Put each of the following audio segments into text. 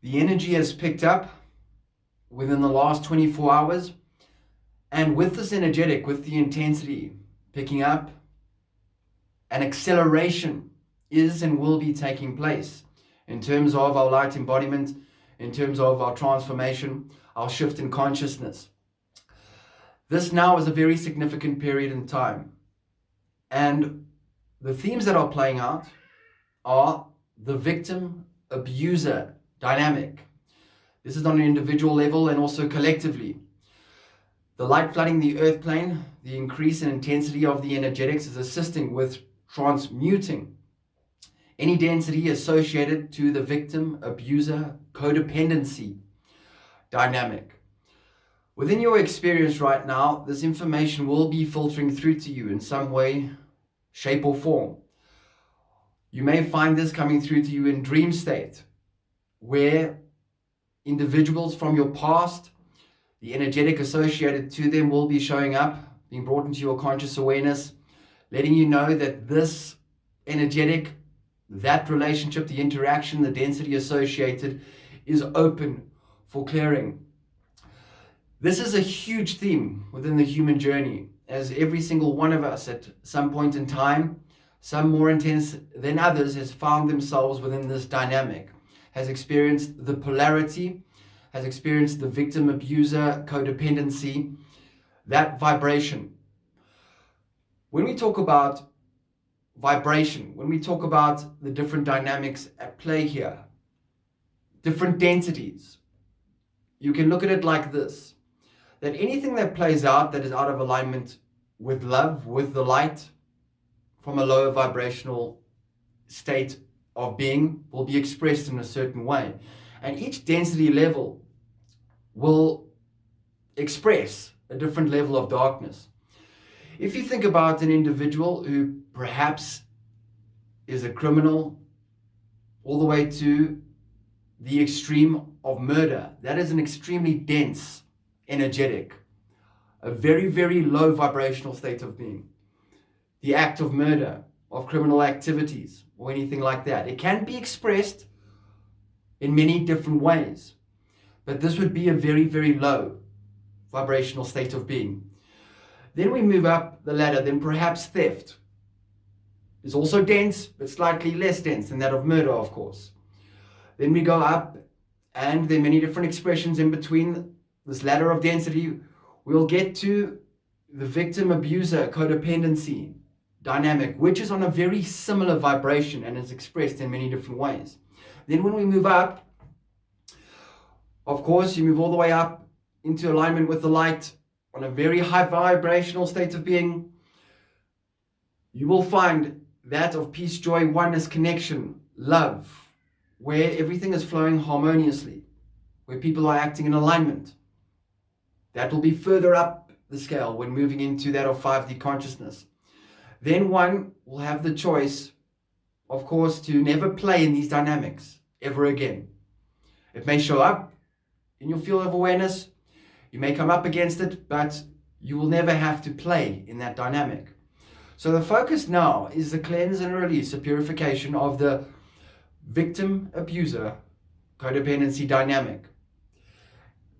The energy has picked up within the last 24 hours. And with this energetic, with the intensity picking up, an acceleration is and will be taking place in terms of our light embodiment, in terms of our transformation, our shift in consciousness. This now is a very significant period in time. And the themes that are playing out are the victim-abuser dynamic. This is on an individual level and also collectively. The light flooding the earth plane, the increase in intensity of the energetics is assisting with transmuting any density associated to the victim-abuser codependency dynamic. Within your experience right now, this information will be filtering through to you in some way, shape or form. You may find this coming through to you in dream state, where individuals from your past, the energetic associated to them will be showing up, being brought into your conscious awareness, letting you know that this energetic, that relationship, the interaction, the density associated is open for clearing. This is a huge theme within the human journey, as every single one of us at some point in time, some more intense than others, has found themselves within this dynamic, has experienced the polarity, has experienced the victim-abuser codependency, that vibration. When we talk about vibration, when we talk about the different dynamics at play here, different densities, you can look at it like this, that anything that plays out that is out of alignment with love, with the light, from a lower vibrational state of being, will be expressed in a certain way. And each density level will express a different level of darkness. If you think about an individual who perhaps is a criminal all the way to the extreme of murder, that is an extremely dense, energetic, a very, very low vibrational state of being. The act of murder, of criminal activities, or anything like that. It can be expressed in many different ways, but this would be a very, very low vibrational state of being. Then we move up the ladder, then perhaps theft is also dense, but slightly less dense than that of murder, of course. Then we go up, and there are many different expressions in between this ladder of density. We'll get to the victim-abuser codependency dynamic, which is on a very similar vibration and is expressed in many different ways. Then when we move up, of course, you move all the way up into alignment with the light on a very high vibrational state of being. You will find that of peace, joy, oneness, connection, love, where everything is flowing harmoniously, where people are acting in alignment. That will be further up the scale when moving into that of 5D consciousness. Then one will have the choice, of course, to never play in these dynamics ever again. It may show up in your field of awareness, you may come up against it, but you will never have to play in that dynamic. So the focus now is the cleanse and release, the purification of the victim-abuser codependency dynamic.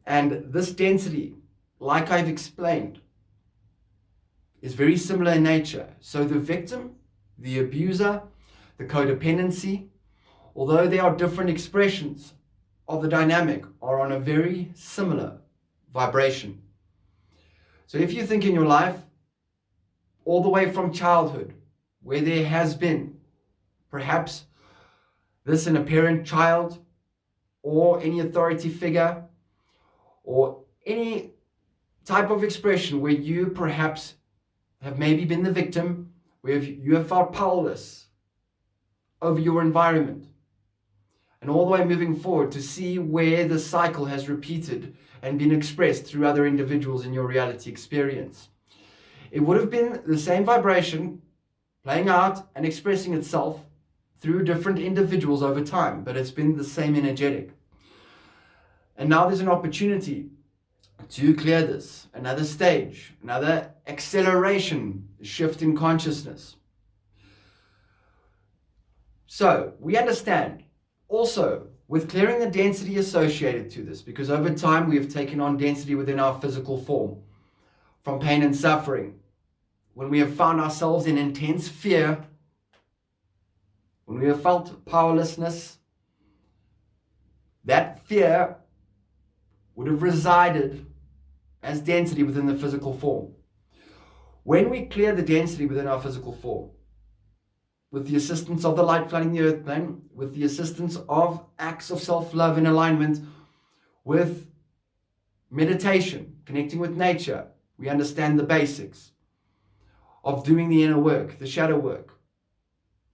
And this density, like I've explained, is very similar in nature. So the victim, the abuser, the codependency, although they are different expressions of the dynamic, are on a very similar vibration. So if you think in your life, all the way from childhood, where there has been perhaps this in a parent, child, or any authority figure, or any type of expression where you perhaps have maybe been the victim, where you have felt powerless over your environment, and all the way moving forward to see where the cycle has repeated and been expressed through other individuals in your reality experience. It would have been the same vibration playing out and expressing itself through different individuals over time, but it's been the same energetic. And now there's an opportunity to clear this, another stage, another acceleration, shift in consciousness. So we understand also with clearing the density associated to this, because over time we have taken on density within our physical form, from pain and suffering, when we have found ourselves in intense fear, when we have felt powerlessness, that fear would have resided as density within the physical form. When we clear the density within our physical form, with the assistance of the light flooding the earth plane, with the assistance of acts of self-love in alignment with meditation, connecting with nature, we understand the basics of doing the inner work, the shadow work.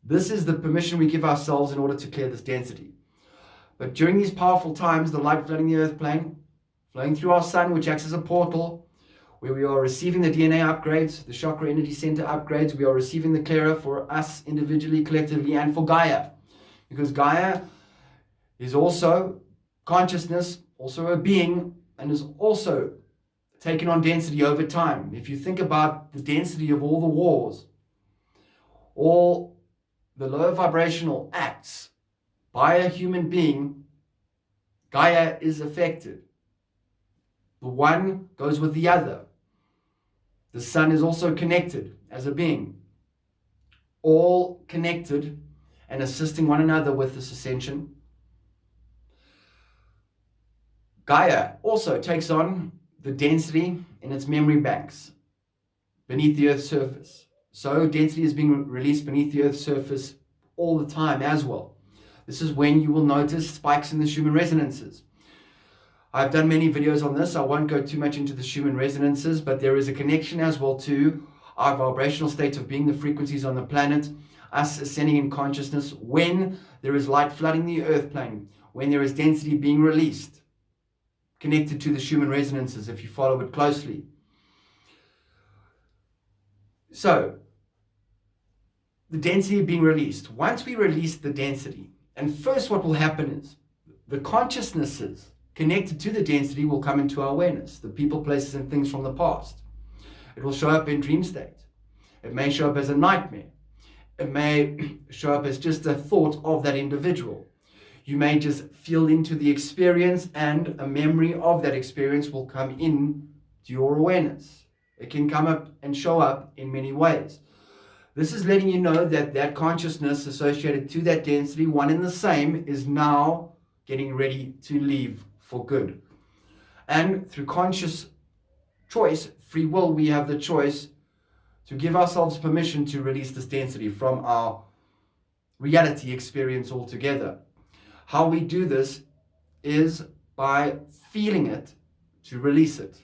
This is the permission we give ourselves in order to clear this density. But during these powerful times, the light flooding the earth plane, flowing through our sun, which acts as a portal, where we are receiving the DNA upgrades, the chakra energy center upgrades, we are receiving the clearer for us individually, collectively, and for Gaia. Because Gaia is also consciousness, also a being, and is also taken on density over time. If you think about the density of all the wars, all the lower vibrational acts by a human being, Gaia is affected. The one goes with the other. The sun is also connected as a being, all connected and assisting one another with this ascension. Gaia also takes on the density in its memory banks beneath the Earth's surface. So density is being released beneath the Earth's surface all the time as well. This is when you will notice spikes in the Schumann resonances. I've done many videos on this. I won't go too much into the Schumann resonances, but there is a connection as well to our vibrational state of being, the frequencies on the planet, us ascending in consciousness, when there is light flooding the earth plane, when there is density being released, connected to the Schumann resonances, if you follow it closely. So, the density being released. Once we release the density, and first what will happen is, the consciousnesses connected to the density will come into our awareness, the people, places, and things from the past. It will show up in dream state. It may show up as a nightmare. It may show up as just a thought of that individual. You may just feel into the experience, and a memory of that experience will come in to your awareness. It can come up and show up in many ways. This is letting you know that that consciousness associated to that density, one and the same, is now getting ready to leave for good. And through conscious choice, free will, we have the choice to give ourselves permission to release this density from our reality experience altogether. How we do this is by feeling it to release it.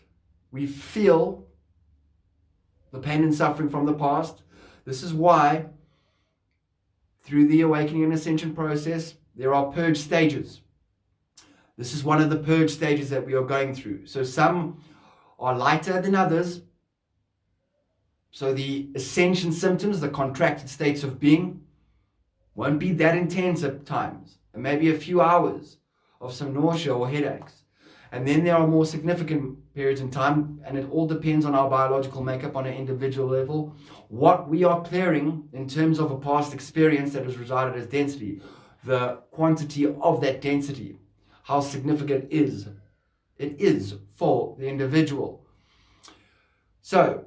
We feel the pain and suffering from the past. This is why, through the awakening and ascension process, there are purge stages. This is one of the purge stages that we are going through. So some are lighter than others. So the ascension symptoms, the contracted states of being, won't be that intense at times. And maybe a few hours of some nausea or headaches. And then there are more significant periods in time, and it all depends on our biological makeup on an individual level, what we are clearing in terms of a past experience that has resided as density, the quantity of that density, how significant it is for the individual. So,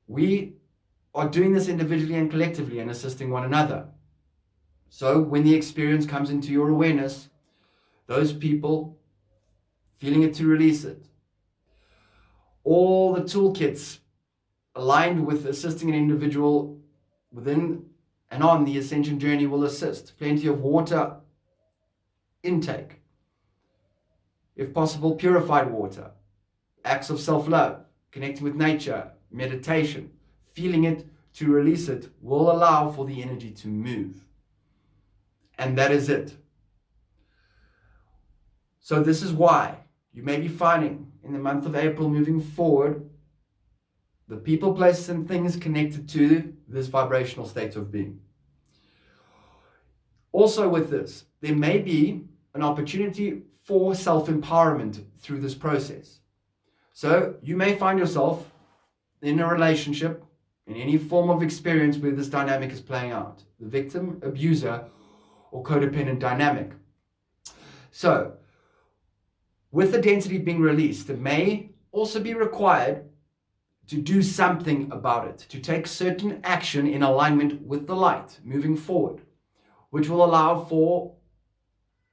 we are doing this individually and collectively and assisting one another. So, when the experience comes into your awareness, those people feeling it to release it. All the toolkits aligned with assisting an individual within and on the ascension journey will assist. Plenty of water intake. If possible, purified water. Acts of self-love, connecting with nature, meditation, feeling it to release it will allow for the energy to move. And that is it. So this is why you may be finding in the month of April moving forward the people, places, and things connected to this vibrational state of being. Also with this, there may be an opportunity for self-empowerment through this process. So you may find yourself in a relationship, in any form of experience where this dynamic is playing out, the victim, abuser, or codependent dynamic. So, with the density being released, it may also be required to do something about it, to take certain action in alignment with the light moving forward, which will allow for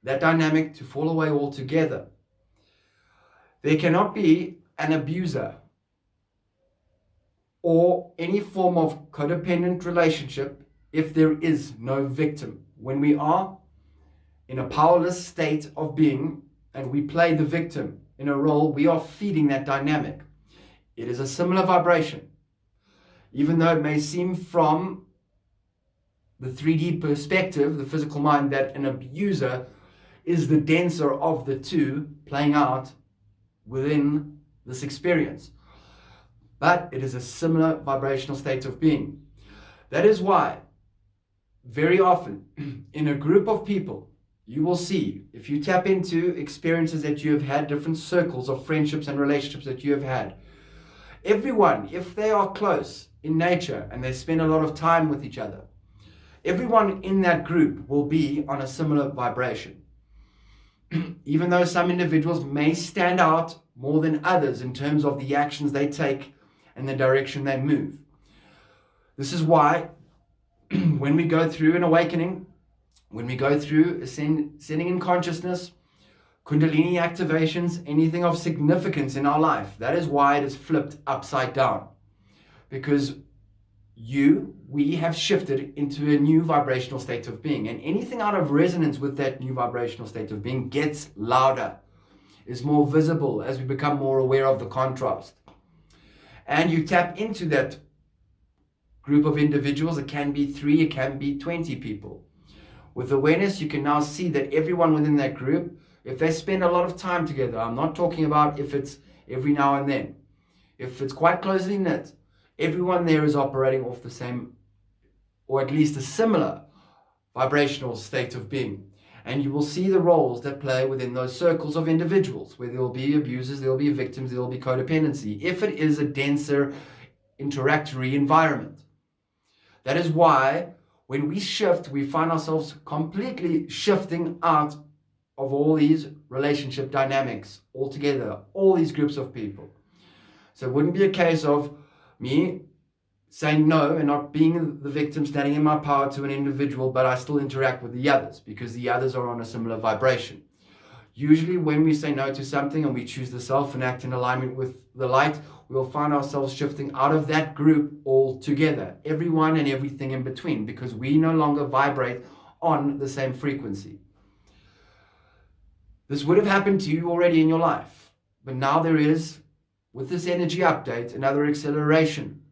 that dynamic to fall away altogether. There cannot be an abuser or any form of codependent relationship if there is no victim. When we are in a powerless state of being and we play the victim in a role, we are feeding that dynamic. It is a similar vibration. Even though it may seem from the 3D perspective, the physical mind, that an abuser is the denser of the two playing out within this experience. But it is a similar vibrational state of being. That is why very often in a group of people, you will see, if you tap into experiences that you have had, different circles of friendships and relationships that you have had, everyone, if they are close in nature and they spend a lot of time with each other, everyone in that group will be on a similar vibration. Even though some individuals may stand out more than others in terms of the actions they take and the direction they move. This is why when we go through an awakening, when we go through ascending in consciousness, Kundalini activations, anything of significance in our life, that is why it is flipped upside down. Because we have shifted into a new vibrational state of being. And anything out of resonance with that new vibrational state of being gets louder, is more visible as we become more aware of the contrast. And you tap into that group of individuals. It can be 3, it can be 20 people. With awareness, you can now see that everyone within that group, if they spend a lot of time together, I'm not talking about if it's every now and then, if it's quite closely knit, everyone there is operating off the same, or at least a similar vibrational state of being. And you will see the roles that play within those circles of individuals, where there will be abusers, there will be victims, there will be codependency, if it is a denser interactory environment. That is why when we shift, we find ourselves completely shifting out of all these relationship dynamics altogether, all these groups of people. So it wouldn't be a case of me saying no and not being the victim, standing in my power to an individual, but I still interact with the others because the others are on a similar vibration. Usually when we say no to something and we choose the self and act in alignment with the light, we'll find ourselves shifting out of that group altogether, everyone and everything in between, because we no longer vibrate on the same frequency. This would have happened to you already in your life, but now there is, with this energy update, another acceleration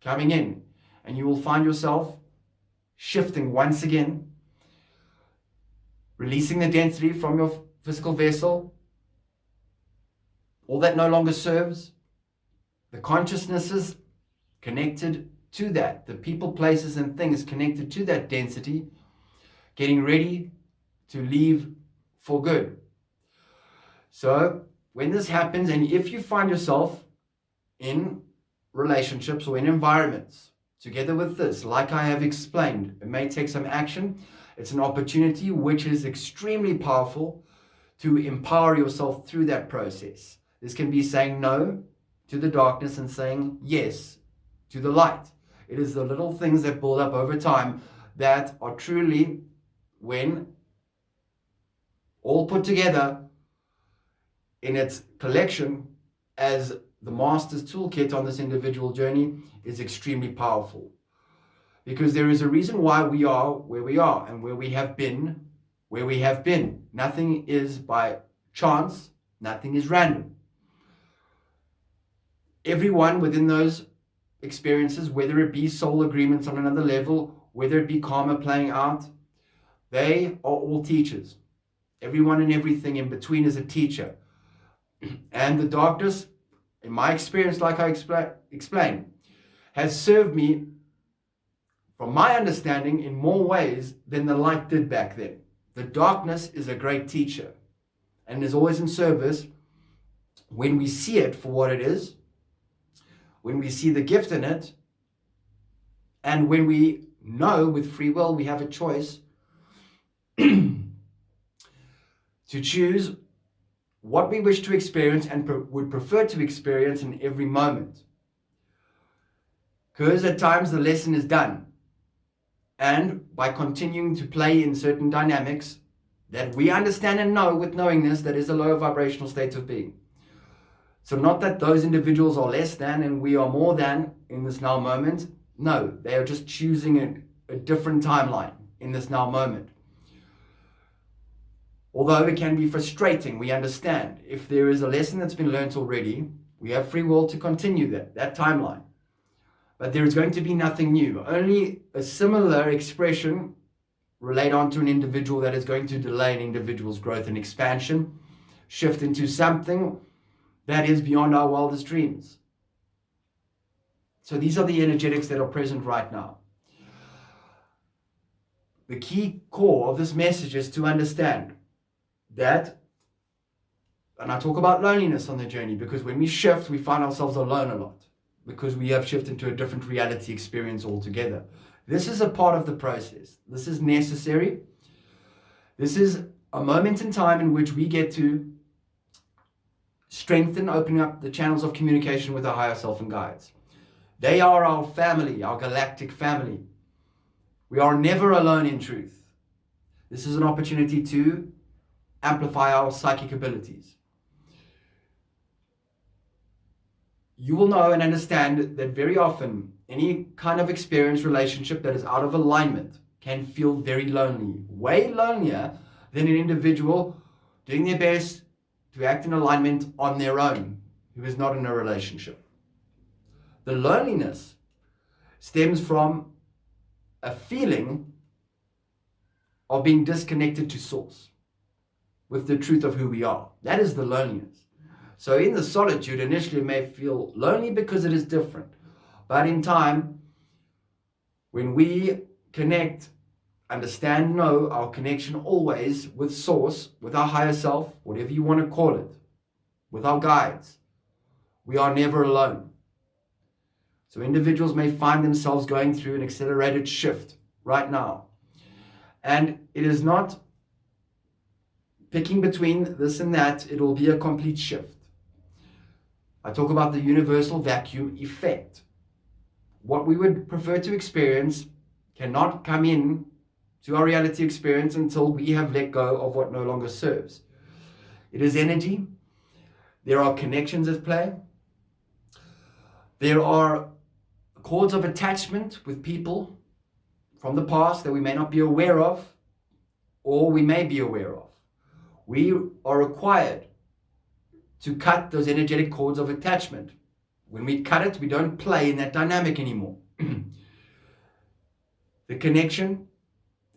coming in, and you will find yourself shifting once again, releasing the density from your physical vessel, all that no longer serves, the consciousnesses connected to that, the people, places, and things connected to that density, getting ready to leave for good. So when this happens, and if you find yourself in relationships or in environments together with this, like I have explained, it may take some action. It's an opportunity which is extremely powerful to empower yourself through that process. This can be saying no to the darkness and saying yes to the light. It is the little things that build up over time that are truly, when all put together in its collection as the master's toolkit on this individual journey, is extremely powerful. Because there is a reason why we are where we are and where we have been where we have been. Nothing is by chance, nothing is random. Everyone within those experiences, whether it be soul agreements on another level, whether it be karma playing out, they are all teachers. Everyone and everything in between is a teacher. And the darkness, in my experience, like I explained, has served me, from my understanding, in more ways than the light did back then. The darkness is a great teacher and is always in service when we see it for what it is, when we see the gift in it, and when we know with free will we have a choice to to choose what we wish to experience and would prefer to experience in every moment. Because at times the lesson is done. And by continuing to play in certain dynamics that we understand and know with knowingness, that is a lower vibrational state of being. So not that those individuals are less than and we are more than in this now moment. No, they are just choosing a different timeline in this now moment. Although it can be frustrating, we understand. If there is a lesson that's been learnt already, we have free will to continue that timeline. But there is going to be nothing new. Only a similar expression relate on to an individual that is going to delay an individual's growth and expansion, shift into something that is beyond our wildest dreams. So these are the energetics that are present right now. The key core of this message is to understand that, and I talk about loneliness on the journey, because when we shift, we find ourselves alone a lot, because we have shifted into a different reality experience altogether. This is a part of the process. This is necessary. This is a moment in time in which we get to strengthen, opening up the channels of communication with our higher self and guides. They are our family, our galactic family. We are never alone in truth. This is an opportunity to amplify our psychic abilities. You will know and understand that very often any kind of experience, relationship that is out of alignment can feel very lonely, way lonelier than an individual doing their best to act in alignment on their own, who is not in a relationship. The loneliness stems from a feeling of being disconnected to source, with the truth of who we are. That is the loneliness. So in the solitude, initially it may feel lonely because it is different. But in time, when we connect, understand, know our connection always with source, with our higher self, whatever you want to call it, with our guides, we are never alone. So individuals may find themselves going through an accelerated shift right now. And it is not picking between this and that, it will be a complete shift. I talk about the universal vacuum effect. What we would prefer to experience cannot come in to our reality experience until we have let go of what no longer serves. It is energy. There are connections at play. There are cords of attachment with people from the past that we may not be aware of, or we may be aware of. We are required to cut those energetic cords of attachment. When we cut it, we don't play in that dynamic anymore. The connection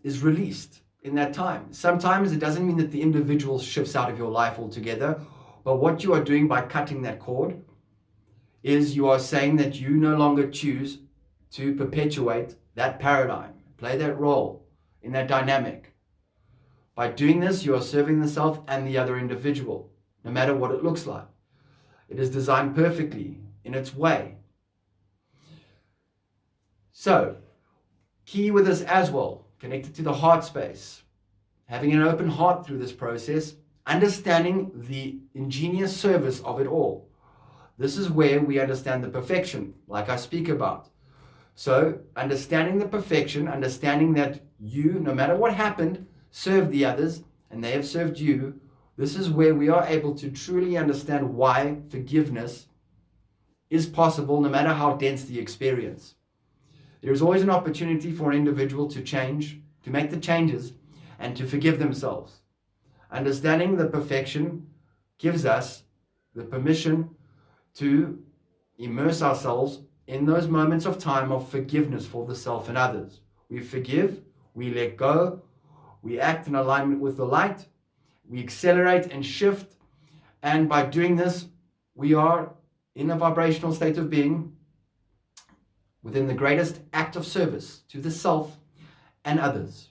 is released in that time. Sometimes it doesn't mean that the individual shifts out of your life altogether, but what you are doing by cutting that cord is you are saying that you no longer choose to perpetuate that paradigm, play that role in that dynamic. By doing this, you are serving the self and the other individual, no matter what it looks like. It is designed perfectly in its way. So, key with this as well, connected to the heart space, having an open heart through this process, understanding the ingenious service of it all. This is where we understand the perfection, like I speak about. So, understanding the perfection, understanding that you, no matter what happened, served the others, and they have served you. This is where we are able to truly understand why forgiveness is possible, no matter how dense the experience. There is always an opportunity for an individual to change, to make the changes, and to forgive themselves. Understanding the perfection gives us the permission to immerse ourselves in those moments of time of forgiveness for the self and others. We forgive, we let go, we act in alignment with the light, we accelerate and shift, and by doing this, we are in a vibrational state of being within the greatest act of service to the self and others.